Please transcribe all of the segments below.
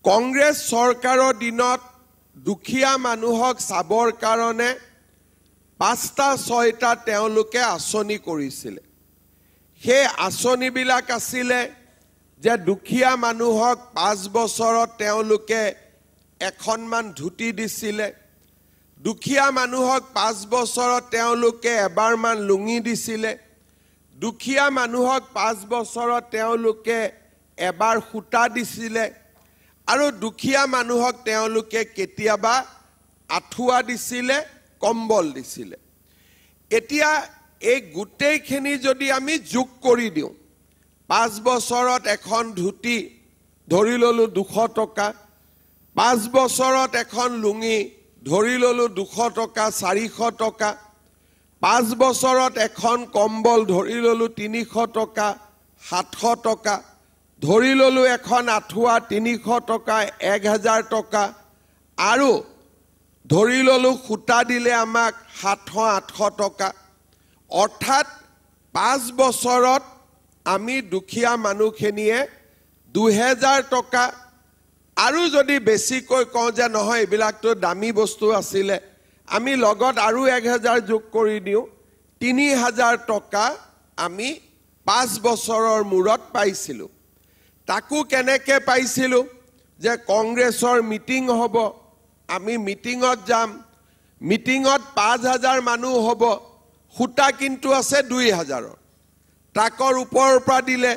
কংগ্ৰেছ চৰকাৰৰ দিনত দুখীয়া মানুহক চাবৰ কাৰণে 5টা 6টা তেওঁলোকে আঁচনি কৰিছিল। সেই আঁচনিবিলাক আছিলে যে দুখীয়া মানুহক 5 বছৰত তেওঁলোকে এখনমান ধুতি দিছিলে, দুখীয়া মানুহক 5 বছৰত তেওঁলোকে এবাৰমান লুঙি দিছিলে, দুখীয়া মানুহক 5 বছৰত তেওঁলোকে এবাৰ সূতা দিছিলে, আৰু দুখীয়া মানুহক তেওঁলোকে কেতিয়াবা আঁঠুৱা দিছিলে, কম্বল দিছিলে। এতিয়া এই গোটেইখিনি যদি আমি যোগ কৰি দিওঁ, 5 বছৰত এখন ধুতি ধৰি ললো 200 টকা, 5 বছৰত এখন লুঙি ধৰি ললো 200 টকা 400 টকা, 5 বছৰত এখন কম্বল ধৰি ললো 300 টকা 700 টকা, ধৰি ললো এখন আঁঠুৱা 300 টকা 1000 টকা, আৰু ধৰি ললো সূতা দিলে আমাক 700-800 টকা। অৰ্থাৎ 5 বছৰত আমি দুখীয়া মানুহখিনিয়ে 2000 টকা, আৰু যদি বেছিকৈ কওঁ যে নহয় এইবিলাকতো দামী বস্তু আছিলে, আমি লগত আৰু 1000 যোগ কৰি দিওঁ, 3000 টকা আমি 5 বছৰৰ মূৰত পাইছিলোঁ। তাকো কেনেকৈ পাইছিলোঁ যে কংগ্ৰেছৰ মিটিং হ'ব, আমি মিটিঙত যাম, মিটিঙত 5000 মানুহ হ'ব, সূতা কিন্তু আছে 2000। ট্ৰাকৰ ওপৰৰ পৰা দিলে,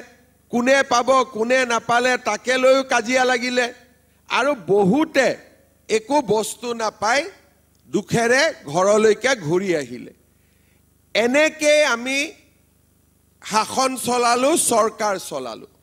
কোনে পাব কোনে নাপালে তাকে লৈও কাজিয়া লাগিলে, আৰু বহুতে একো বস্তু নাপাই দুখেৰে ঘৰলৈকে ঘূৰি আহিলে। এনেকৈ আমি শাসন চলালোঁ, চৰকাৰ চলালোঁ।